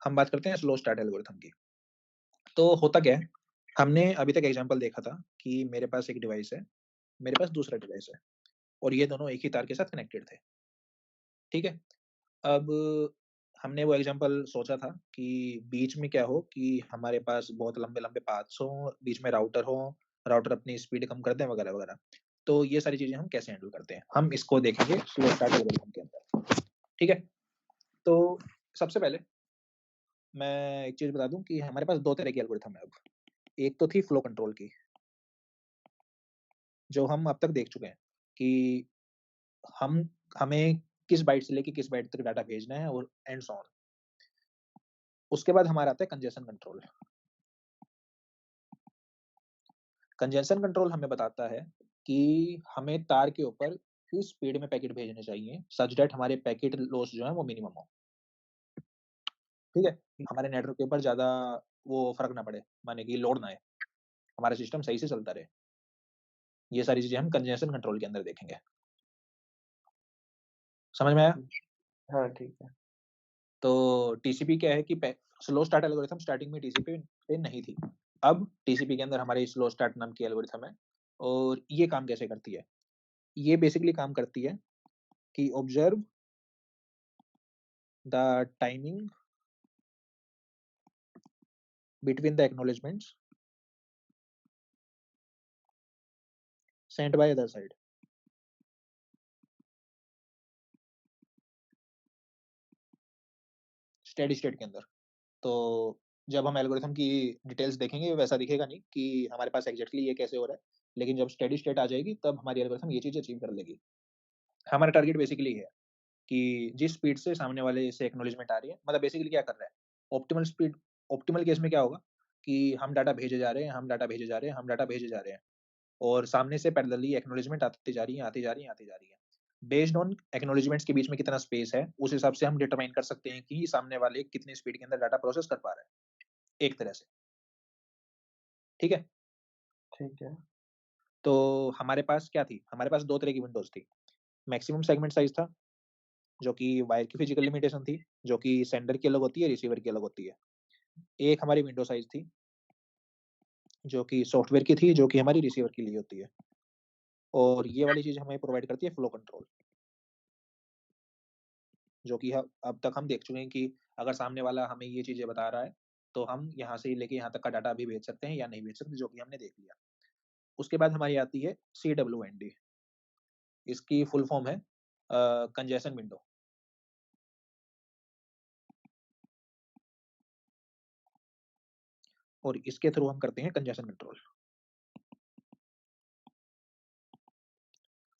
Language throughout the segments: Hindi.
हम बात करते हैं स्लो स्टार्ट एल्गोरिथम की। तो होता क्या है, हमने अभी तक एग्जांपल देखा था कि मेरे पास एक डिवाइस है, मेरे पास दूसरा डिवाइस है और ये दोनों एक ही तार के साथ कनेक्टेड थे, ठीक है? अब हमने वो एग्जांपल सोचा था कि बीच में क्या हो कि हमारे पास बहुत लंबे-लंबे पाथ्स हों, बीच में राउटर हो, राउटर अपनी स्पीड कम कर दें वगैरह-वगैरह। तो ये सारी चीज़ें हम कैसे हैंडल करते हैं? हम इसको देखेंगे स्लो स्टार्ट एल्गोरिथम के अंदर, ठीक है? तो सबसे पहले मैं एक चीज़ बता दूँ कि हमारे पास 2 तरह की एल्गोरिथम है अब। एक तो थी फ्लो कंट्रोल की, जो हम अब तक देख चुके हैं कि हम हमें किस बाइट से लेके किस बाइट तक डाटा भेजना है और एंड सो ऑन। उसके बाद हमारा आता है कंजेशन कंट्रोल। कंजेशन कंट्रोल हमें बताता है कि हमें तार के ऊपर किस स्पीड में पैकेट भेजने चाहिए सच दैट हमारे पैकेट लॉस जो है वो मिनिमम हो, ठीक है? हमारे नेटवर्क के ऊपर ज़्यादा वो फ़र्क ना पड़े, माने कि लोड ना आए, हमारा सिस्टम सही से चलता रहे। ये सारी चीज़ें हम कंजेशन कंट्रोल के अंदर देखेंगे। समझ में आया? हाँ, ठीक है। तो टीसीपी क्या है कि पै स्लो स्टार्ट एल्गोरिथम स्टार्टिंग में टीसीपी पे नहीं थी। अब टीसीपी के अंदर हमारी स्लो स्टार्ट नाम की एल्गोरिथम है और ये काम कैसे करती है? ये बेसिकली काम करती है कि observe the timing between the acknowledgements sent by other side. Steady state के अंदर। तो जब हम एल्गोरिथम की डिटेल्स देखेंगे वैसा दिखेगा नहीं कि हमारे पास एग्ज़ैक्टली ये कैसे हो रहा है। लेकिन जब स्टेडी स्टेट आ जाएगी तब हमारी एल्गोरिथम ये चीज़ अचीव कर लेगी। हमारा टारगेट बेसिकली ये है कि जिस स्पीड से सामने वाले से एक्नॉलेजमेंट आ रही है, मतलब बेसिकली क्या कर रहा है, ऑप्टिमल स्पीड। ऑप्टिमल केस में क्या होगा कि हम डाटा भेजे जा रहे हैं, हम डाटा भेजे जा रहे हैं, हम डाटा भेजे जा रहे हैं और सामने से पैरेलली एक्नॉलेजमेंट आती जा रही है, आती जा रही है, आती जा रही है। बेस्ड ऑन एक्नॉलेजमेंट्स के बीच में कितना स्पेस है, उस हिसाब से हम डिटरमाइन कर सकते हैं कि सामने वाले कितनी स्पीड के अंदर डाटा प्रोसेस कर पा रहा है, एक तरह से, ठीक है? ठीक है। तो हमारे पास क्या थी, हमारे पास 2 तरह की विंडोज़ थी। मैक्सिमम सेगमेंट साइज़ था, जो कि वायर की फिजिकल लिमिटेशन थी, जो कि सेंडर की अलग होती है, रिसीवर की अलग होती है। एक हमारी विंडो साइज़ थी, जो कि सॉफ्टवेयर की थी, जो कि हमारी रिसीवर के लिए होती है और ये वाली चीज़ हमें प्रोवाइड करती है फ्लो कंट्रोल, जो कि ह अब तक हम देख चुके हैं कि अगर सामने वाला हमें ये चीज़ें बता रहा है, तो हम यहाँ से लेके यहाँ तक का डाटा अभी भेज सकते हैं या नहीं भेज सकते, जो कि हमने देख लिया। उसके बाद हमारी आती है सीडब्ल्यूएनडी। इसकी फुल फॉर्म है कंजेशन विंडो। और इसके थ्रू हम करते हैं कंजेशन कंट्रोल।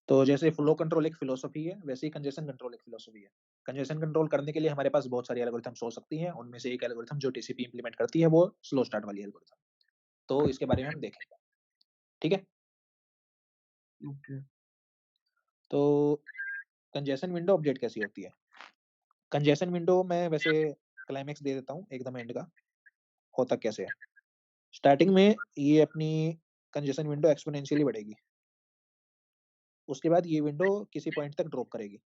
तो जैसे फ्लो कंट्रोल एक फिलॉसफी है, वैसे ही कंजेशन कंट्रोल एक फिलॉसफी है। कंजेशन कंट्रोल करने के लिए हमारे पास बहुत सारी एल्गोरिथम्स हो सकती हैं, उनमें से एक एल्गोरिथम जो टीसीपी इम्प्लीमेंट करती है, वो स्लो स्टार्ट वाली एल्गोरिथम। तो इसके बारे में हम देखेंगे, ठीक है? ओके। तो कंजेशन विंडो अपडेट कैसी होती है? कंजेशन विंडो में वैसे क्लाइमेक्स दे देता हूँ एकदम एंड का, होता कैसे है? स्टार्टिंग में ये अपनी कंजेशन विंडो एक्स्पोनेंशियली बढ़ेगी, उसके बाद ये विंडो किसी पॉइंट तक ड्रॉप करेगी,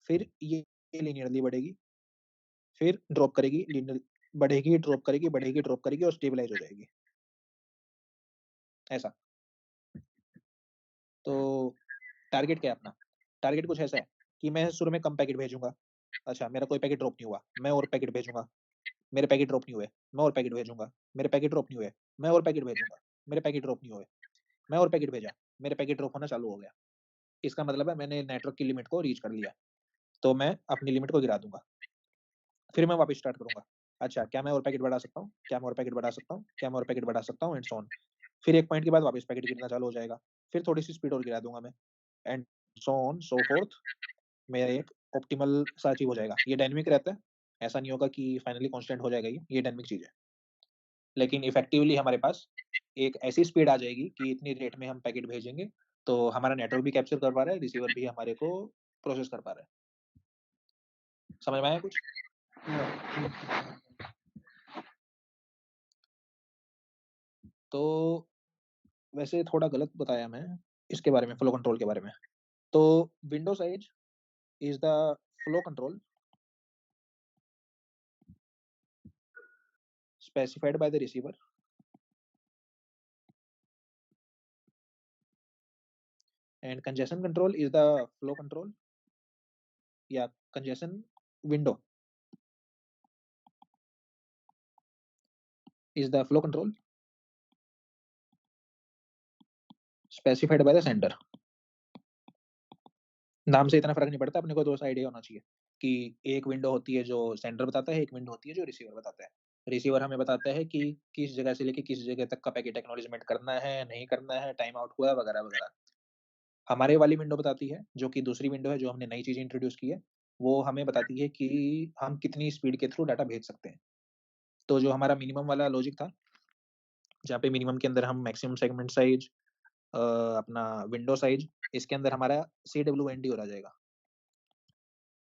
फिर ये लिनियरली बढ़ेगी, फिर ड्रॉप करेगी, लिनियर बढ़ेगी, ड्रॉप करेगी और स्टेबलाइज़ हो जाएगी, ऐसा। तो टारगेट क्या है अपना? टारगेट कुछ ऐसा है कि मैं शुरू में कम पैकेट भेजूँगा, अच्छा मेरा कोई पैकेट ड्रॉप नहीं हुआ, मैं और पैकेट भेजूँगा, मेरे पैकेट ड्रॉप नहीं हुए, मैं और पैकेट भेजूँगा, मेरे पैकेट ड्रॉप नहीं हुए, मैं और पैकेट भेजूँगा, मेरे पैकेट ड्रॉप नहीं हुए, मैं और पैकेट भेजा, मेरे पैकेट ड्रॉप होना चालू हो गया। इसका मतलब है मैंने नेटवर्क की लिमिट को रीच कर लिया, तो मैं अपनी लिमिट को गिरा दूँगा, फिर मैं वापस स्टार्ट करूँगा। अच्छा, क्या मैं और पैकेट बढ़ा सकता हूँ? क्या मैं और पैकेट बढ़ा सकता हूँ? क्या मैं और पैकेट बढ़ा सकता हूँ? And so on. फिर एक पॉइंट के बाद वापस पैकेट गिरना चालू हो जाएगा, फिर थोड़ी-सी स्पीड और गिरा दूँगा मैं and so on so fourth. मेरा एक ऑप्टिमल सा अचीव हो जाएगा। ये डायनामिक रहता है, ऐसा नहीं होगा कि फाइनली कांस्टेंट हो जाएगा ये डायनामिक चीज़ है। लेकिन इफेक्टिवली हमारे पास एक ऐसी स्पीड आ जाएगी कि इतनी रेट में हम पैकेट भेजेंगे, तो हमारा नेटवर्क भी कैप्चर कर पा रहा है, रिसीवर भी हमारे को प्रोसेस कर पा रहा है। समझ में आया कुछ? हाँ, ठीक है। तो वैसे थोड़ा गलत बताया मैं इसके बारे में, फ्लो कंट्रोल के बारे में। तो window size is the flow control specified by the receiver and congestion control is the flow control या congestion window is the flow control specified by the sender. नाम से इतना फर्क नहीं पड़ता, अपने को तो आइडिया होना चाहिए कि एक विंडो होती है जो सेंडर बताता है, एक विंडो होती है जो रिसीवर बताता है। रिसीवर हमें बताता है कि किस जगह से लेके किस जगह तक का पैकेट एक्नॉलेजमेंट करना है, नहीं करना है, टाइम आउट हुआ है वगैरह वगैरह। हमारे वाली विंडो बताती है, जो कि दूसरी विंडो है, जो हमने नई चीज इंट्रोड्यूस की है, वो हमें बताती है कि हम कितनी स्पीड के थ्रू डाटा भेज सकते हैं। तो जो हमारा मिनिमम वाला लॉजिक था, जहाँ पे मिनिमम के अंदर हम मैक्सिमम सेगमेंट साइज, अपना विंडो साइज, इसके अंदर हमारा CWND हो जाएगा।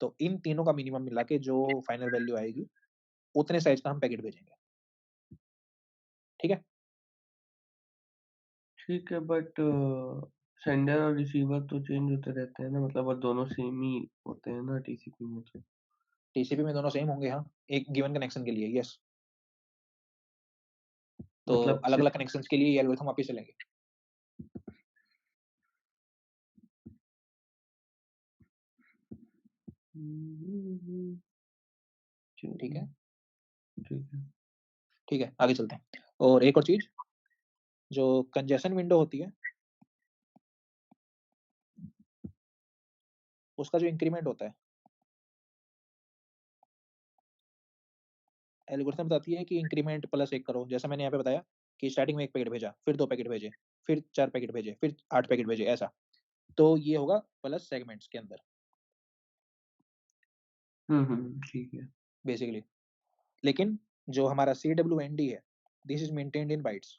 तो इन तीनों का मिनिमम मिला के जो फाइनल वैल्यू आएगी, उतने साइज का हम पैकेट भेजेंगे। ठीक है? ठीक है, बट सेंडर और रिसीवर तो चेंज होते रहते हैं ना, मतलब और दोनों सेम ही होते हैं ना टीसीपी में तो। टीसीपी में दोनों सेम होंगे, हाँ, एक गिवन कनेक्शन के लिए, यस। तो मतलब अलग-अलग कनेक्शंस के लिए ये एल्गोरिथम वापस चलेंगे। ठीक है? ठीक है। ठीक है, आगे चलते हैं। और एक और चीज़, जो कंजेशन विंडो होती है, उसका जो इंक्रीमेंट होता है, एल्गोरिथम बताती है कि इंक्रीमेंट प्लस 1 करो। जैसा मैंने यहाँ पे बताया कि स्टार्टिंग में 1 पैकेट भेजा, फिर 2 पैकेट भेजे, फिर 4 पैकेट भेजे, फिर 8 पैकेट भेजे, ऐसा। तो ये होगा प्लस सेगमेंट्स के अंदर ठीक है। बेसिकली। लेकिन जो हमारा CWND है, this is maintained in bytes.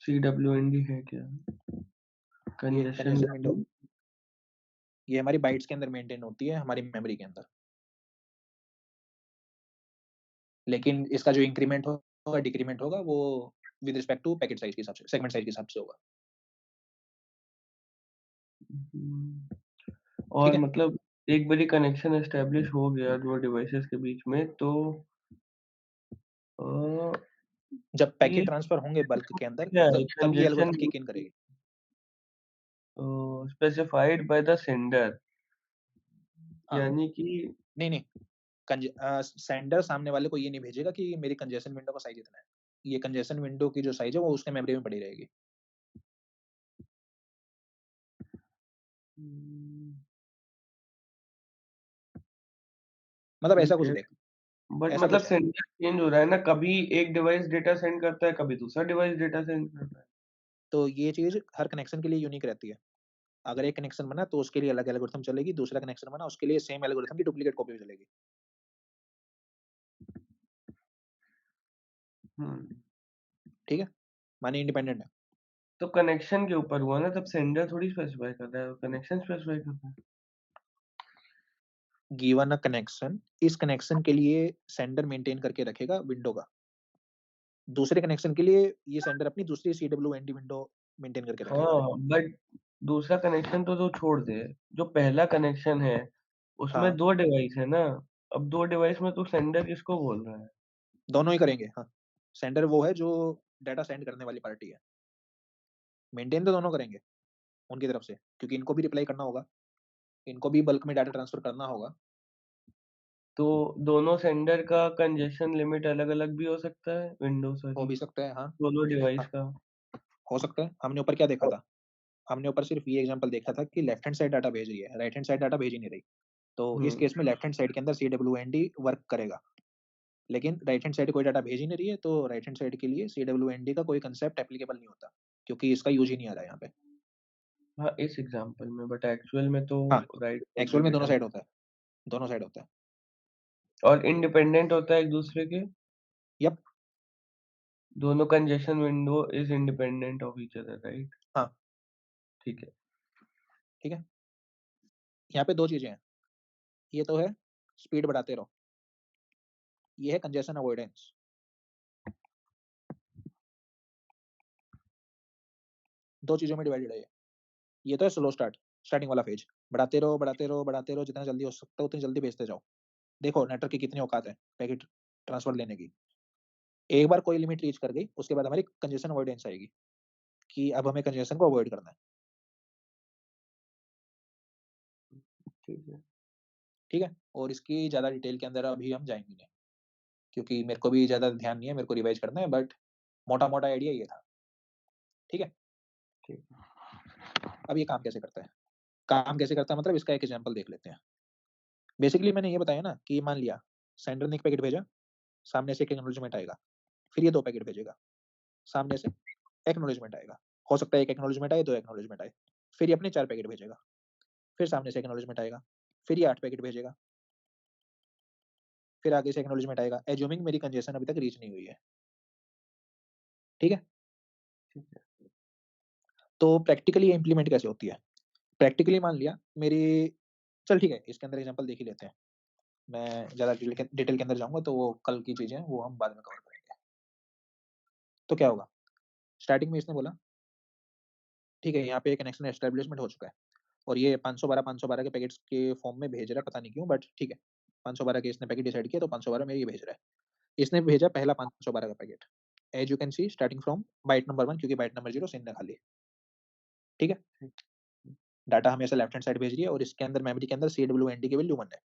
CWND है क्या? ये कंजेशन कंजेशन विंडो, ये हमारी बाइट्स के अंदर मेंटेन होती है, हमारी मेमोरी के अंदर। लेकिन इसका जो इंक्रीमेंट होगा, डिक्रीमेंट होगा, वो with respect to packet size के हिसाब से, सेगमेंट साइज़ के हिसाब से होगा। ठीक और है? मतलब एक बारी कनेक्शन एस्टेब्लिश हो गया दो डिवाइसेस के बीच में, तो अ, जब ये पैकेट ट्रांसफर होंगे बल्क के अंदर, क्या है तब ये कंजेशन एल्गोरिथम किक इन करेगी। स्पेसिफाइड बाय द सेंडर, हाँ, यानी कि नहीं, नहीं, सेंडर सामने वाले को ये नहीं भेजेगा कि मेरी कंजेशन विंडो का साइज़ इतना है। ये कंजेशन विंडो की जो साइज़ है, वो उसके मेमोरी में पड़ी रहेगी। हम्म, मतलब ऐसा ठीक कुछ है, देख, बट ऐसा मतलब कुछ है। सेंडर चेंज हो रहा है ना, कभी एक डिवाइस डेटा सेंड करता है, कभी दूसरा डिवाइस डेटा सेंड करता है। तो ये चीज़ हर कनेक्शन के लिए यूनिक रहती है। अगर एक कनेक्शन बना तो उसके लिए अलग एल्गोरिथम चलेगी, दूसरा कनेक्शन बना उसके लिए सेम एल्गोरिथम की डुप्लीकेट कॉपी चलेगी। हम्म ठीक है? माने इंडिपेंडेंट है। तो कनेक्शन के ऊपर हुआ ना, तब सेंडर थोड़ी स्पेसिफाई कर रहा है, कनेक्शन स्पेसिफाई कर रहा है। गिवन अ कनेक्शन, इस कनेक्शन के लिए सेंडर मेंटेन करके रखेगा विंडो का। दूसरे कनेक्शन के लिए ये सेंडर अपनी दूसरी CWND विंडो मेंटेन करके रखेगा। हाँ, बट दूसरा कनेक्शन तो तू छोड़ दे, जो पहला कनेक्शन है उसमें हाँ, 2 डिवाइस है ना, अब 2 डिवाइस में तू सेंडर किसको बोल रहा है? दोनों ही करेंगे, हाँ। सेंडर वो है जो डाटा सेंड करने वाली पार्टी है। मेंटेन तो दोनों करेंगे उनकी तरफ से, क्योंकि इनको भी रिप्लाई करना होगा, इनको भी बल्क में डाटा ट्रांसफर करना होगा। तो दोनों सेंडर का कंजेशन लिमिट अलग-अलग भी हो सकता है, विंडो हो सॉरी, भी सकता है, हाँ। दोनों डिवाइस हाँ, का। हो सकता है। हमने ऊपर क्या देखा था? हमने ऊपर सिर्फ ये एग्जांपल देखा था कि लेफ्ट हैंड साइड डाटा भेज रही है, राइट हैंड साइड डाटा भेज ही नहीं रही। तो इस हुँ, केस में लेफ्ट हैंड साइड के अंदर CWND वर्क करेगा। लेकिन राइट हैंड साइड कोई डाटा भेज ही नहीं रही है, तो राइट हैंड साइड के लिए CWND का कोई कांसेप्ट एप्लीकेबल नहीं होता, क्योंकि इसका यूज़ ही नहीं आ रहा है यहाँ पे। हाँ, इस एग्ज़ाम्पल में, बट एक्चुअल में तो हाँ, राइट साइड भी एक्चुअल में दोनों डेटा साइड होता है, दोनों साइड होता है। और इंडिपेंडेंट होता है एक-दूसरे के, यप, दोनों congestion window is independent of each other, right? हाँ, ठीक है। ठीक है। यहाँ पे 2 चीज़ें हैं, ये तो है स्पीड बढ़ाते रहो, ये है कंजेशन अवॉइडेंस। 2 चीज़ों में डिवाइडेड है ये। ये तो है स्लो स्टार्ट, स्टार्टिंग वाला फेज। बढ़ाते रहो, बढ़ाते रहो, बढ़ाते रहो, जितना जल्दी हो सकता है उतनी जल्दी भेजते जाओ। देखो नेटवर्क की कितनी औकात है, पैकेट ट्रांसफर लेने की। एक बार कोई लिमिट रीच कर गई, उसके बाद हमारी कंजेशन अवॉइडेंस आएगी कि अब हमें कंजेशन को अवॉइड करना है। ठीक है। ठीक है? और इसकी ज़्यादा डिटेल के अंदर अभी हम जाएँगे नहीं, क्योंकि मेरे को भी ज़्यादा ध्यान नहीं है, मेरे को रिवाइज़ करना है, बट मोटा-मोटा आइडिया ये था। ठीक है? ठीक है। अब ये काम कैसे करता है? काम कैसे करता है मतलब इसका एक एग्ज़ाम्पल देख लेते हैं। बेसिकली मैंने ये बताया ना कि मान लिया सेंडर ने एक पैकेट भेजा, सामने से एक एक्नॉलेजमेंट आएगा, फिर ये 2 पैकेट भेजेगा, सामने से एक्नॉलेजमेंट आएगा। हो सकता है 1 एक्नॉलेजमेंट आए, 2 एक्नॉलेजमेंट आए। फिर ये अपने 4 पैकेट भेजेगा, फिर सामने से एक्नॉलेजमेंट आएगा, फिर ये 8 पैकेट भेजेगा, फिर आगे से एक्नॉलेजमेंट आएगा, एज्यूमिंग मेरी कंजेशन अभी तक रीच नहीं हुई है। ठीक है? ठीक है। तो प्रैक्टिकली ये इम्प्लीमेंट कैसे होती है? प्रैक्टिकली मान लिया मेरी चल ठीक है, इसके अंदर एग्ज़ाम्पल देख ही लेते हैं। मैं ज़्यादा डिटेल के अंदर जाऊँगा तो वो कल की चीज़ें हैं, वो हम बाद में कवर करेंगे। तो क्या होगा? स्टार्टिंग में इसने बोला, ठीक है, यहाँ पे कनेक्शन एस्टेब्लिशमेंट हो चुका है और ये 512 के पैकेट्स के फॉर्म में भेज रहा है, पता नहीं क्यों बट ठीक है। 512 के इसने पैकेट डिसाइड किया तो 512 में ये भेज रहा है। इसने भेजा पहला 512 का packet. As you can see starting from byte number 1 क्योंकि बाइट नंबर 0 सिंध ने खा ली। ठीक है? ठीक। डाटा हमेशा लेफ्ट हैंड साइड भेज रही है और इसके अंदर मेमोरी के अंदर CWND की वैल्यू 1 है।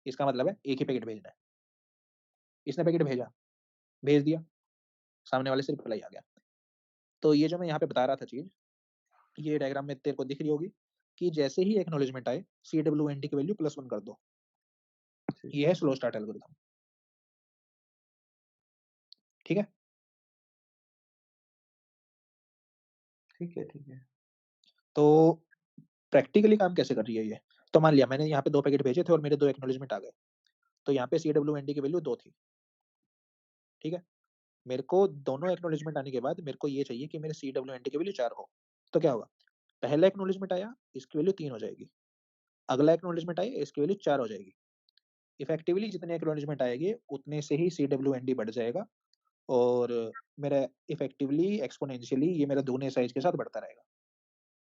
इसका मतलब है एक ही पैकेट भेजना है। इसने पैकेट भेजा, भेज दिया, सामने वाले से रिप्लाई आ गया। तो ये जो मैं यहाँ पे बता रहा था चीज़, ये डायग्राम में तेरे को दिख रही होगी कि जैसे ही एक्नॉलेजमेंट आए, CWND की वैल्यू +1 कर दो। ठीक ये है है। Slow start algorithm. ठीक है? ठीक है। ठीक है। तो प्रैक्टिकली काम कैसे कर रही है ये? तो मान लिया मैंने यहाँ पे 2 पैकेट भेजे थे और मेरे 2 एक्नॉलेजमेंट आ गए। तो यहाँ पे CWND की वैल्यू 2 थी। ठीक है? मेरे को दोनों एक्नॉलेजमेंट आने के बाद मेरे को ये चाहिए कि मेरे CWND की वैल्यू 4 हो। तो क्या होगा? पहला एक्नॉलेजमेंट आया, इसकी वैल्यू 3 हो जाएगी। अगला एक्नॉलेजमेंट आया, इसकी वैल्यू 4 हो जाएगी। इफेक्टिवली जितने एक्नॉलेजमेंट आएँगे, उतने से ही CWND बढ़ जाएगा और मेरा इफेक्टिवली एक्स्पोनेंशियली ये मेरा दुगने साइज़ के साथ बढ़ता रहेगा।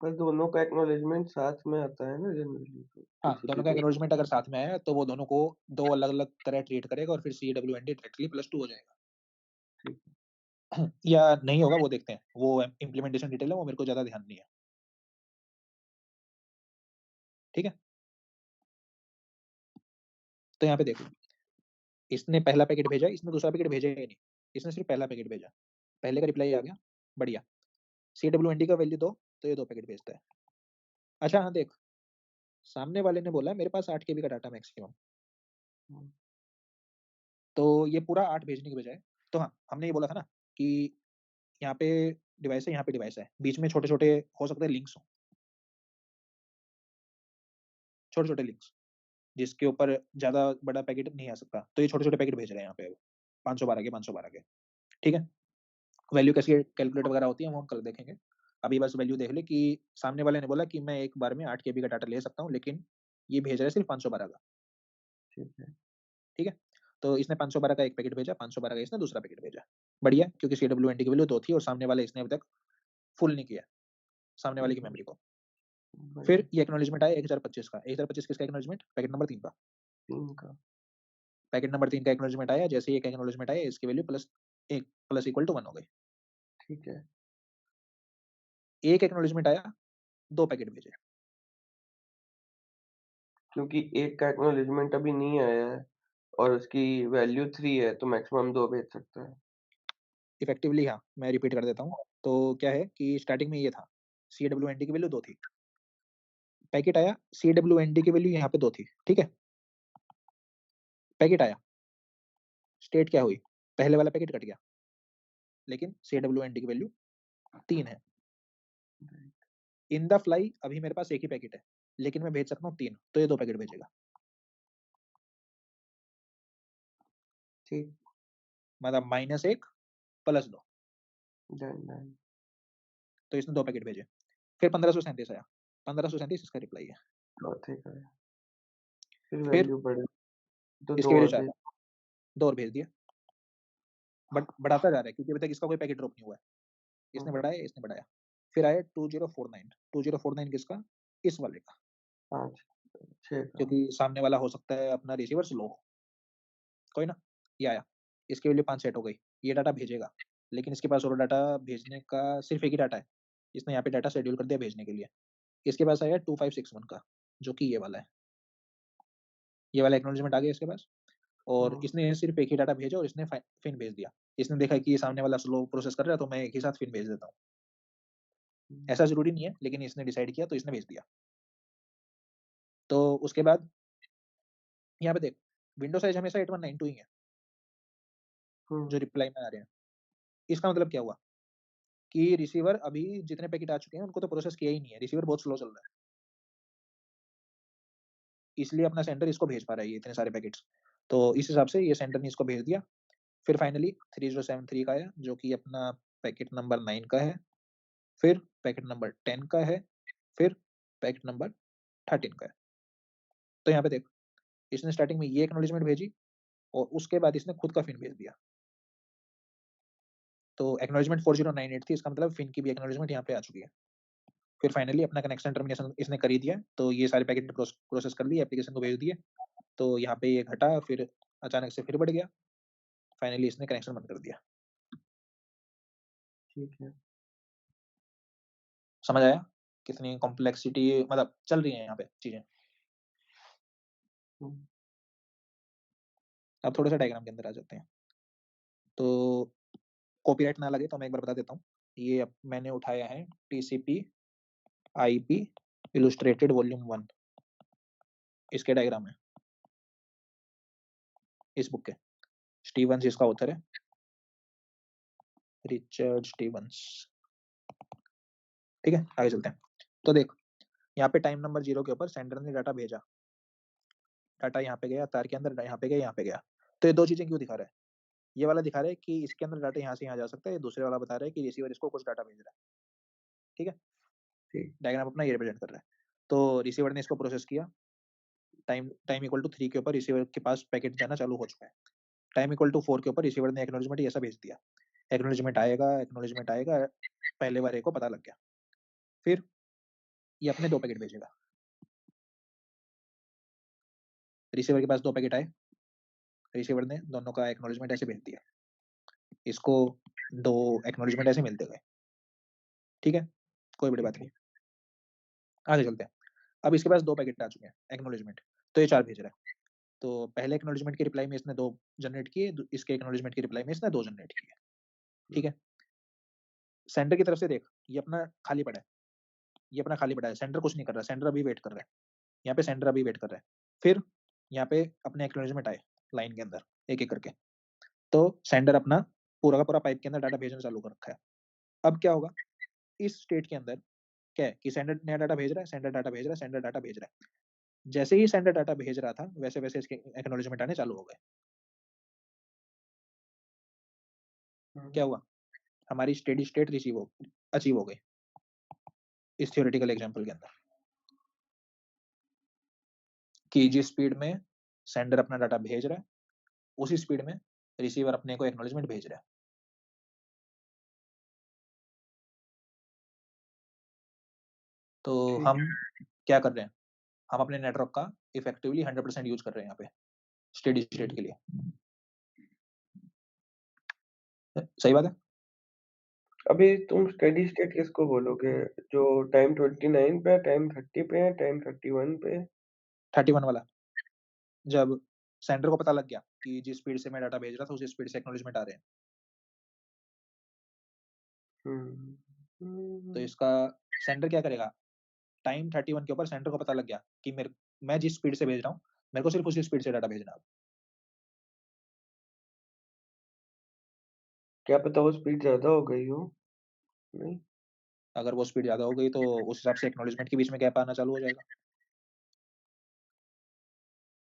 पर दोनों का एक्नॉलेजमेंट साथ में आता है ना जनरली, तो हाँ, टीसीपी दोनों का पे। एक्नॉलेजमेंट अगर साथ में आया, तो वो दोनों को 2 अलग-अलग तरह ट्रीट करेगा और फिर CWND डायरेक्टली +2 हो जाएगा। ठीक है। या नहीं होगा वो देखते हैं। वो इम्प्लीमेंटेशन डिटेल है, वो मेरे को ज़्यादा ध्यान नहीं है। ठीक है? तो यहाँ पे देखो, इसने पहला पैकेट भेजा, इसने दूसरा पैकेट भेजा ही नहीं। इसने सिर्फ पहला पैकेट भेजा। पहले का रिप्लाई आ गया, बढ़िया। CWND का वैल्यू 2 तो ये 2 पैकेट भेजता है। अच्छा हाँ, देख, सामने वाले ने बोला मेरे पास 8 केबी का डाटा मैक्सिमम। हुँ। तो ये पूरा 8 भेजने के बजाय तो हाँ, हमने ये बोला था ना कि यहाँ पे डिवाइस है, यहाँ पे डिवाइस है। बीच में छोटे-छोटे हो सकते हैं लिंक्स हों, छोटे-छोटे लिंक्स, जिसके ऊपर ज़्यादा बड़ा पैकेट नहीं आ सकता। तो ये छोटे-छोटे पैकेट भेज रहे हैं यहाँ पे वो, 512 के, 512 के। ठीक है? वैल्यू कैसे कैलकुलेट वगैरह होती है, वो हम कल देखेंगे। अभी बस वैल्यू देख ले कि सामने वाले ने बोला कि मैं एक बार में 8 केबी का डाटा ले सकता हूँ, लेकिन ये भेज रहा है सिर्फ 512 का। ठीक है। ठीक है? तो इसने 512 का 1 पैकेट भेजा, 512 का इसने दूसरा पैकेट भेजा। बढ़िया, क्योंकि CWND की वैल्यू 2 थी और सामने वाला इसने अभी तक फुल नहीं किया, सामने वाले ठीक की है। मेमोरी को। फिर बढ़िया। ये एक्नॉलेजमेंट आया 1025 का। 1025 किसका एक्नॉलेजमेंट? पैकेट नंबर 3 का। 3 का। पैकेट नंबर 3 का एक्नॉलेजमेंट आया, जैसे ही एक एक्नॉलेजमेंट आया, इसकी value plus 1 plus equal to 1 हो गई। ठीक है। एक एक्नॉलेजमेंट आया, 2 पैकेट भेजे। क्योंकि 1 का एक्नॉलेजमेंट अभी नहीं आया है और उसकी वैल्यू 3 है, तो मैक्सिमम 2 भेज सकता है। इफेक्टिवली हाँ, मैं रिपीट कर देता हूँ। तो क्या है कि स्टार्टिंग में ये था, CWND की वैल्यू 2 थी। पैकेट आया, CWND की वैल्यू यहाँ पे 2 थी, ठीक है? पैकेट आया, स्टेट क्या हुई? पहले वाला पैकेट कट गया, लेकिन CWND की वैल्यू 3 है। राइट। इन द फ्लाई अभी मेरे पास 1 ही पैकेट है, लेकिन मैं भेज सकता हूँ 3, तो ये 2 पैकेट भेजेगा। ठीक। मतलब -1 प्लस 2, डन, डन। तो इसने 2 पैकेट भेजे। फिर 1537 आया, 1537 इसका रिप्लाई है। चौथे का है। फिर फिर वैल्यू बढ़े, तो इसकी 2 वैल्यू और 4 भेज। है, 2 और भेज दिया। बट बढ़ाता जा रहा है क्योंकि अभी तक इसका कोई पैकेट ड्रॉप नहीं हुआ है। इसने हुँ। बढ़ाया, इसने बढ़ाया। फिर आया 2049, 2049 किसका? इस वाले का, 5, 6 का। क्योंकि सामने वाला हो सकता है अपना रिसीवर स्लो हो, कोई ना। ये आया, इसकी वैल्यू 5 सेट हो गई, ये डाटा भेजेगा, लेकिन इसके पास और डाटा भेजने का सिर्फ़ एक ही डाटा है, इसने यहाँ पे डाटा शेड्यूल कर दिया भेजने के लिए। इसके पास आया 2561 का, जो कि ये वाला है। ये वाला एक्नॉलेजमेंट आ गया इसके पास और हाँ। इसने सिर्फ़ एक ही डाटा भेजा और इसने फ़िन भेज दिया। इसने देखा कि ये सामने वाला स्लो प्रोसेस कर रहा है, तो मैं एक ही साथ फ़िन भेज देता हूँ। हुँ, ऐसा ज़रूरी नहीं है, लेकिन इसने डिसाइड किया तो इसने भेज दिया। तो उसके बाद यहाँ पे देख, विंडो साइज़ हमेशा 8192 ही है, हाँ, जो रिप्लाई में आ रहे हैं। इसका मतलब क्या हुआ कि रिसीवर अभी जितने पैकेट आ चुके हैं, उनको तो प्रोसेस किया ही नहीं है, रिसीवर बहुत स्लो चल रहा है। इसलिए अपना सेंडर इसको भेज पा रहा है ये इतने सारे पैकेट्स। तो इस हिसाब से ये सेंडर ने इसको भेज दिया। फिर फाइनली 3073 का आया, जो कि अपना पैकेट नंबर 9 का है, फिर पैकेट नंबर 10 का है, फिर पैकेट नंबर 13 का है। तो यहाँ पे देख, इसने स्टार्टिंग में ये एक्नॉलेजमेंट भेजी और उसके बाद इसने खुद का फ़िन भेज दिया। तो एक्नॉलेजमेंट 4098 थी, इसका मतलब फ़िन की भी एक्नॉलेजमेंट यहाँ पे आ चुकी है। फिर फाइनली अपना कनेक्शन टर्मिनेशन इसने कर ही दिया, तो ये सारे पैकेट प्रोसेस कर लिए, एप्लीकेशन को भेज दिए। तो यहाँ पे ये घटा, फिर अचानक से फिर बढ़ गया। फाइनली इसने कनेक्शन बंद कर दिया। ठीक है। समझ आया? कितनी कॉम्प्लेक्सिटी मतलब चल रही है यहाँ पे चीज़ें। हुँ, अब थोड़ा-सा डायग्राम के अंदर आ जाते हैं। तो कॉपीराइट ना लगे तो मैं एक बार बता देता हूँ। ये अब मैंने उठाया है टीसीपी आईपी इलस्ट्रेटेड वॉल्यूम 1 इसके डायग्राम है, इस बुक के। स्टीवंस इसका ऑथर है, रिचर्ड स्टीवंस। ठीक है? आगे चलते हैं। तो देख, यहाँ पे टाइम नंबर 0 के ऊपर सेंडर ने डाटा भेजा। डाटा यहाँ पे गया, तार के अंदर यहाँ पे गया, यहाँ पे गया। तो ये 2 चीज़ें क्यों दिखा रहा है? ये वाला दिखा रहा है कि इसके अंदर डाटा यहाँ से यहाँ जा सकता है, ये दूसरे वाला बता रहा है कि रिसीवर इसको कुछ डाटा भेज रहा है। ठीक है? ठीक। डायग्राम अपना ये रिप्रेजेंट कर रहा है। तो रिसीवर ने इसको प्रोसेस किया, टाइम टाइम इक्वल टू 3 के ऊपर रिसीवर के पास पैकेट जाना चालू हो चुका है। टाइम इक्वल टू 4 के ऊपर रिसीवर ने एक्नॉलेजमेंट ऐसा भेज दिया। एक्नॉलेजमेंट आएगा, पहले वाले को पता लग गया। फिर ये अपने 2 पैकेट भेजेगा। रिसीवर के पास 2 पैकेट आए, रिसीवर ने दोनों का एक्नॉलेजमेंट ऐसे भेज दिया। इसको 2 एक्नॉलेजमेंट ऐसे मिलते गए। ठीक है? कोई बड़ी बात ठीक है। नहीं। आगे चलते हैं। अब इसके पास 2 पैकेट आ चुके हैं एक्नॉलेजमेंट, तो ये 4 भेज रहा है। तो पहले एक्नॉलेजमेंट की रिप्लाई में इसने 2 जनरेट किए, द इसके एक्नॉलेजमेंट की रिप्लाई में इसने 2 जनरेट किए। हुँ, ठीक है? सेंडर की तरफ से देख, ये अपना खाली पड़ा है, ये अपना खाली पड़ा है, सेंडर कुछ नहीं कर रहा है, सेंडर अभी वेट कर रहा है। यहाँ पे सेंडर अभी वेट कर रहा है। फिर यहाँ पे अपने एक्नॉलेजमेंट आए, लाइन के अंदर, एक-एक करके। तो सेंडर अपना पूरा का पूरा पाइप के अंदर डाटा भेजना चालू कर रखा है। अब क्या होगा, इस स्टेट के अंदर क्या है कि सेंडर नया डाटा भेज रहा है, सेंडर डाटा भेज रहा है, सेंडर डाटा भेज रहा है। जैसे ही सेंडर डाटा भेज रहा था, वैसे-वैसे इसके एक्नॉलेजमेंट आने चालू हो गए। क्या हाँ, हुआ? हमारी स्टेडी स्टेट अचीव हो गई, इस थ्योरेटिकल एग्जांपल के अंदर, कि जिस स्पीड में सेंडर अपना डाटा भेज रहा है, उसी स्पीड में रिसीवर अपने को एक्नॉलेजमेंट भेज रहा है। तो ठीक हम क्या कर रहे हैं? हम अपने नेटवर्क का इफेक्टिवली 100% यूज़ कर रहे हैं यहाँ पे, स्टेडी है। स्टेट के लिए। सही बात है? अभी तुम स्टेडी स्टेट किसको बोलोगे? जो टाइम 29 पे है, टाइम 30 पे है, टाइम 31 पे है? 31 वाला, जब सेंडर को पता लग गया कि जिस स्पीड से मैं डाटा भेज रहा था, उसी स्पीड से एक्नॉलेजमेंट आ रहे हैं। हुँ, तो हुँ, इसका सेंडर क्या करेगा, टाइम 31 के ऊपर सेंडर को पता लग गया कि मैं जिस स्पीड से भेज रहा हूँ, मेरे को सिर्फ़ उसी स्पीड से डाटा भेजना है अब। क्या पता वो स्पीड ज़्यादा हो गई हो? नहीं? अगर वो स्पीड ज़्यादा हो गई, तो उस हिसाब से एक्नॉलेजमेंट के बीच में गैप आना चालू हो जाएगा।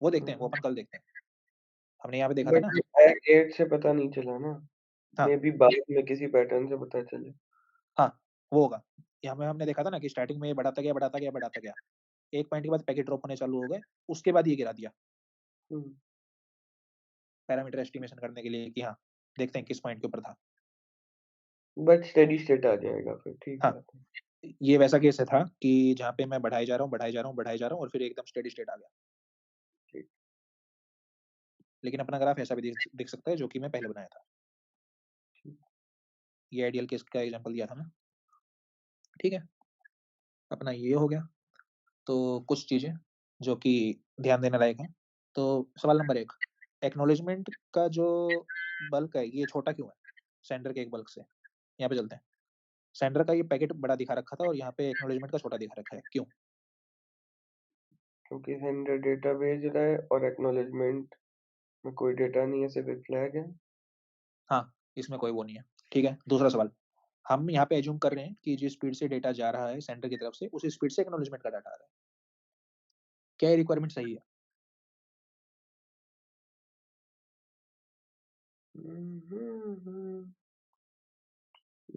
वो देखते हैं, वो हुँ, अपन कल देखते हैं। हमने यहाँ पे देखा था बट ना। एग्ज़ैक्ट डेट से पता नहीं चला ना। हाँ, मेबी बाद में किसी पैटर्न से पता चले। हाँ, वो होगा। यहाँ पे हमने देखा था ना कि स्टार्टिंग में ये बढ़ाता गया, बढ़ाता गया, बढ़ाता गया। एक पॉइंट के बाद पैकेट ड्रॉप होने चालू हो गए, उसके बाद ये गिरा दिया, हुँ, पैरामीटर एस्टिमेशन करने के लिए कि हाँ, देखते हैं किस पॉइंट के ऊपर था। बट स्टेडी स्टेट आ जाएगा फिर, ठीक हाँ, बात है। ये वैसा केस था कि जहाँ पे मैं बढ़ाए जा रहा हूँ, बढ़ाए जा रहा हूँ, बढ़ाए जा रहा हूँ और फिर एकदम स्टेडी स्टेट आ गया। ठीक। लेकिन अपना ग्राफ ऐसा भी दिख सकता है जो कि मैं पहले बनाया था। ये आइडियल केस का एग्ज़ाम्पल दिया था मैं, ठीक है? अपना ये हो गया। तो कुछ चीज़ें जो कि ध्यान देने लायक हैं। तो सवाल नंबर 1, एक्नॉलेजमेंट का जो बल्क है, ये छोटा क्यों है? सेंडर के एक बल्क से। यहाँ पे चलते हैं। सेंडर का ये पैकेट बड़ा दिखा रखा था और यहाँ पे एक्नॉलेजमेंट का छोटा दिखा रखा है, क्यों? क्योंकि सेंडर डेटा भेज रहा है और एक्नॉलेजमेंट में कोई डेटा नहीं है, सिर्फ एक फ्लैग है। हाँ, इसमें कोई वो नहीं है। ठीक है, दूसरा सवाल। हम यहाँ पे अज़्यूम कर रहे हैं कि जिस स्पीड से डेटा जा रहा है सेंडर की तरफ से, उसी स्पीड से एक्नॉलेजमेंट का डाटा आ रहा है। क्या ये रिक्वायरमेंट सही है?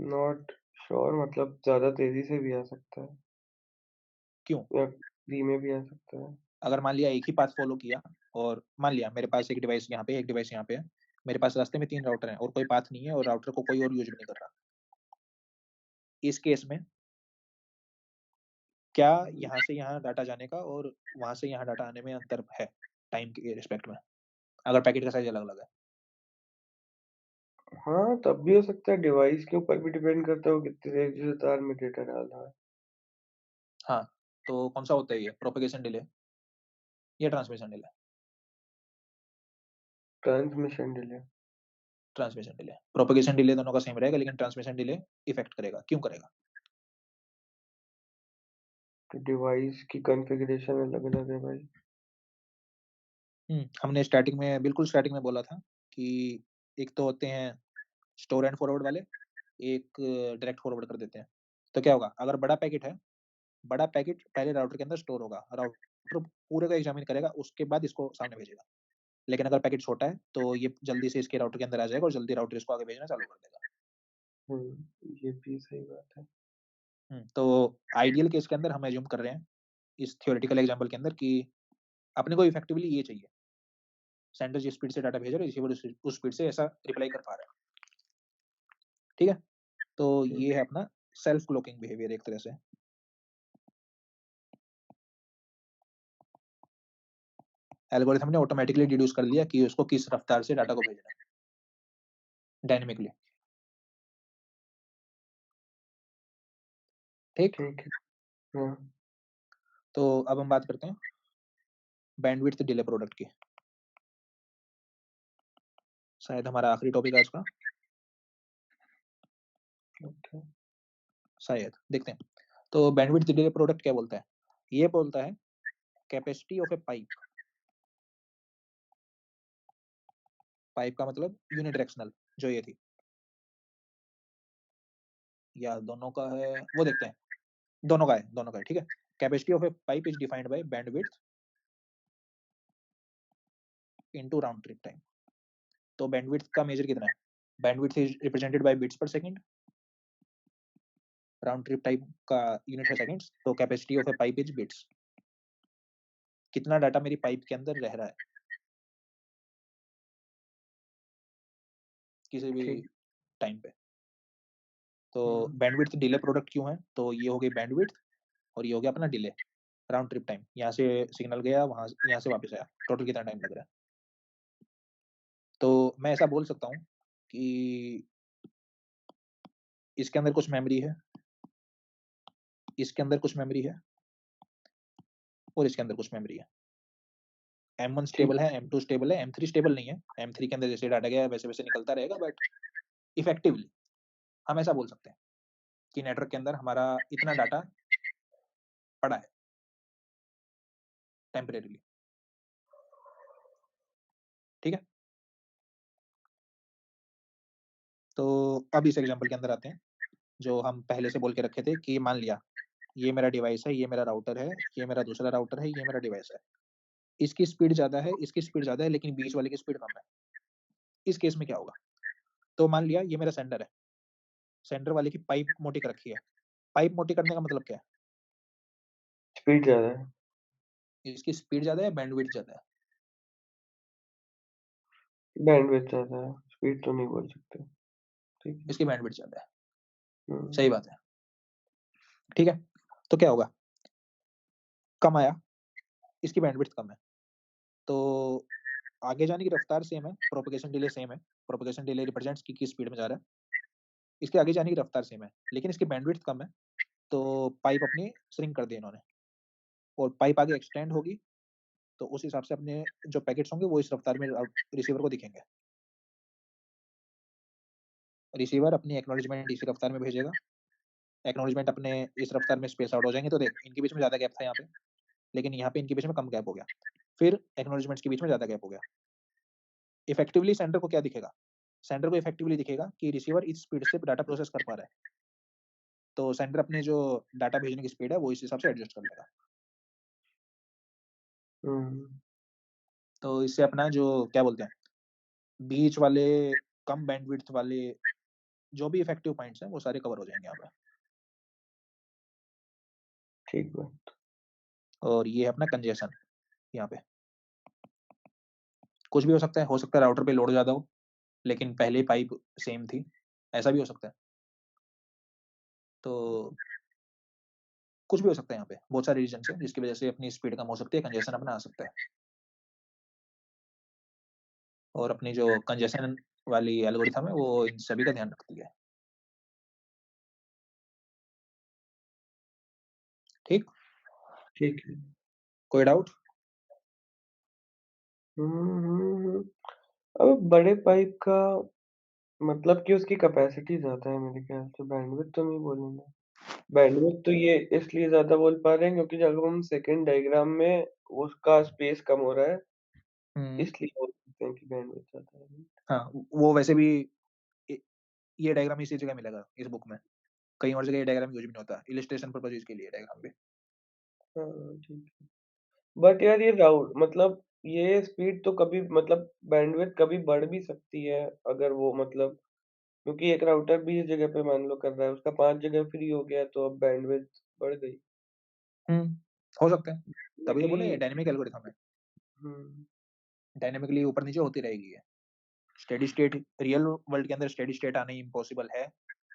नॉट श्योर, मतलब ज़्यादा तेज़ी से भी आ सकता है क्यों? या धीमे भी आ सकता है। अगर मान लिया एक ही पाथ फ़ॉलो किया और मान लिया मेरे पास एक डिवाइस यहाँ पे, एक डिवाइस यहाँ पे है। मेरे पास रास्ते में 3 राउटर हैं और कोई पाथ नहीं है और राउटर को कोई और यूज़ भी नहीं कर रहा। इस केस में क्या यहाँ से यहाँ डाटा जाने का और वहाँ से यहाँ डाटा आने में अंतर है, टाइम के रिस्पेक्ट में? अगर पैकेट का साइज़ अलग-अलग है। हाँ, तब भी हो सकता है, डिवाइस के ऊपर भी डिपेंड करता है वो कितनी तेज़ी से तार में डेटा डाल रहा है। हाँ, तो कौन-सा होता है ये? प्रोपेगेशन डिले या transmission delay? Transmission delay. Transmission delay. Propagation delay दोनों का सेम रहेगा लेकिन ट्रांसमिशन डिले इफ़ेक्ट करेगा, क्यों करेगा? तो डिवाइस की कॉन्फ़िगरेशन अलग-अलग है भाई। हमने स्टार्टिंग में बिल्कुल स्टार्टिंग में बोला था कि एक तो होते हैं स्टोर एंड फॉरवर्ड वाले, एक डायरेक्ट फॉरवर्ड कर देते हैं। तो क्या होगा? अगर बड़ा पैकेट है, बड़ा पैकेट पहले राउटर के अंदर स्टोर होगा, राउटर पूरे को एग्ज़ामिन करेगा, उसके बाद इसको सामने भेजेगा। लेकिन अगर पैकेट छोटा है, तो ये जल्दी से इसके राउटर के अंदर आ जाएगा और जल्दी राउटर इसको आगे भेजना चालू कर देगा। ये भी सही बात है। तो आइडियल केस के अंदर हम अज़्यूम कर रहे हैं, इस थ्योरेटिकल एग्ज़ाम्पल के अंदर कि अपने को इफेक्टिवली ये चाहिए, सेंडर जिस स्पीड से डाटा भेज रहा है, रिसीवर उस स्पीड से ऐसा रिप्लाई कर पा रहा है। ठीक है? तो ठीक, ये है अपना सेल्फ क्लॉकिंग बिहेवियर एक तरह से। एल्गोरिथम ने ऑटोमैटिकली डिड्यूस कर लिया कि उसको किस रफ्तार से डाटा को भेजना है, डायनामिकली। ठीक? ठीक है। हाँ, तो अब हम बात करते हैं बैंडविड्थ डिले प्रोडक्ट की। शायद हमारा आखिरी टॉपिक आज का, ओके। शायद, देखते हैं। तो बैंडविड्थ डिले प्रोडक्ट क्या बोलता है? ये बोलता है capacity of A pipe, pipe का मतलब यूनिडायरेक्शनल जो ये थी, या दोनों का है, वो देखते हैं। दोनों का है, ठीक है? Capacity of A pipe is defined by bandwidth into round trip time. तो बैंडविड्थ का मेजर कितना है? Bandwidth is represented by bits पर सेकंड, राउंड ट्रिप टाइम का यूनिट है सेकंड्स, तो capacity of A pipe is bits. कितना डाटा मेरी पाइप के अंदर रह रहा है, किसी भी ठीक। टाइम पे। तो हुँ, बैंडविड्थ डिले प्रोडक्ट क्यों है? तो ये हो गई बैंडविड्थ और ये हो गया अपना डिले, राउंड ट्रिप टाइम। यहाँ से सिग्नल गया, यहाँ से वापस आया, टोटल कितना टाइम लग रहा है। तो मैं ऐसा बोल सकता हूँ कि इसके अंदर कुछ मेमोरी है, इसके अंदर कुछ मेमोरी है और इसके अंदर कुछ मेमोरी है। M1 ठीक। स्टेबल है, M2 स्टेबल है, M3 स्टेबल नहीं है। M3 के अंदर जैसे डाटा गया वैसे-वैसे निकलता रहेगा, बट इफेक्टिवली हम ऐसा बोल सकते हैं कि नेटवर्क के अंदर हमारा इतना डाटा पड़ा है टेम्परेरीली। ठीक है? तो अब इस एग्ज़ाम्पल के अंदर आते हैं, जो हम पहले से बोल के रखे थे कि मान लिया ये मेरा डिवाइस है, ये मेरा राउटर है, ये मेरा दूसरा राउटर है, ये मेरा डिवाइस है। इसकी स्पीड ज़्यादा है, इसकी स्पीड ज़्यादा है, लेकिन बीच वाले की स्पीड कम है। इस केस में क्या होगा? तो मान लिया ये मेरा सेंडर है, सेंडर वाले की पाइप मोटी कर रखी है। पाइप मोटी करने का मतलब क्या है? स्पीड ज़्यादा है। इसकी स्पीड ज़्यादा है, बैंडविड्थ ज़्यादा है? बैंडविड्थ ज़्यादा है, स्पीड तो नहीं बोल सकते। ठीक है। इसकी बैंडविड्थ ज़्यादा है। हुँ, सही बात है। ठीक है? तो क्या होगा? कम आया, इसकी बैंडविड्थ कम है। तो आगे जाने की रफ्तार सेम है, प्रोपेगेशन डिले सेम है। प्रोपेगेशन डिले रिप्रेजेंट्स कि किस स्पीड में जा रहा है। इसके आगे जाने की रफ्तार सेम है, लेकिन इसकी बैंडविड्थ कम है, तो पाइप अपनी श्रिंक कर दी इन्होंने और पाइप आगे एक्सटेंड होगी, तो उस हिसाब से अपने जो पैकेट्स होंगे वो इस रफ्तार में रिसीवर को दिखेंगे। रिसीवर अपनी एक्नॉलेजमेंट इसी रफ्तार में भेजेगा, एक्नॉलेजमेंट अपने इस रफ्तार में स्पेस आउट हो जाएँगे, तो देख इनके बीच में ज़्यादा गैप था यहाँ पे, लेकिन यहाँ पे इनके बीच में कम गैप हो गया। फिर एक्नॉलेजमेंट्स के बीच में ज़्यादा गैप हो गया। इफेक्टिवली सेंडर को क्या दिखेगा? सेंडर को इफेक्टिवली दिखेगा कि रिसीवर इस स्पीड से डाटा प्रोसेस कर पा रहा है। तो सेंडर अपनी जो डाटा भेजने की स्पीड है, वो इस हिसाब से एडजस्ट कर लेगा। हुँ, तो इससे अपना जो क्या बोलते हैं, बीच वाले कम बैंडविड्थ वाले जो भी इफेक्टिव पॉइंट्स हैं, वो सारे कवर हो जाएँगे यहाँ पे। ठीक है। और ये है अपना कंजेशन यहाँ पे। कुछ भी हो सकता है राउटर पे लोड ज़्यादा हो, लेकिन पहले पाइप सेम थी, ऐसा भी हो सकता है। तो कुछ भी हो सकता है यहाँ पे, बहुत सारे रीज़न्स हैं जिसकी वज़ह से अपनी स्पीड कम हो सकती है, कंजेशन अपना आ सकता है। और अपनी जो कंजेशन वाली एल्गोरिथम है, वो इन सभी का ध्यान रखती है। ठीक? ठीक है। कोई डाउट? हुँ, हुँ, हुँ। अब बड़े पाइप का मतलब कि उसकी कैपेसिटी ज़्यादा है मेरे ख्याल से, बैंडविड्थ तो नहीं बोलेंगे। बैंडविड्थ तो ये इसलिए ज़्यादा बोल पा रहे हैं क्योंकि जब हम सेकंड डायग्राम में उसका स्पेस कम हो रहा है, हुँ। इसलिए बोल सकते हैं कि बैंडविड्थ ज़्यादा है। हाँ, वो वैसे भी इ ये डायग्राम इसी जगह मिलेगा इस बुक में। कहीं और जगह ये डायग्राम यूज़ भी नहीं होता। इलस्ट्रेशन पर्पसेज़ के लिए डायग्राम भी। हाँ, ठीक है। बट यार ये राउट मतलब ये स्पीड तो कभी मतलब बैंडविड्थ कभी बढ़ भी सकती है अगर वो मतलब क्योंकि एक राउटर 20 जगह पे मान लो कर रहा है, उसका 5 जगह फ्री हो गया तो अब बैंडविड्थ बढ़ गई। हुँ, हो सकता है। तभी तो बोला डेफ़िनेटली ये डायनामिक एल्गोरिथम है। हुँ, डायनामिकली ऊपर-नीचे होती रहेगी ये। स्टेडी स्टेट रियल वर्ल्ड के अंदर स्टेडी स्टेट आना इम्पॉसिबल है,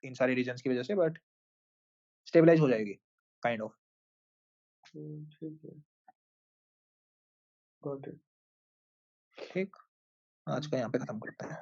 इन सारे रीज़न्स की वज़ह से बट स्टेबलाइज़ हो जाएगी, काइंड ऑफ। ठीक है, गॉट इट। ठीक? आज हुँ। का यहाँ पे खत्म करते हैं।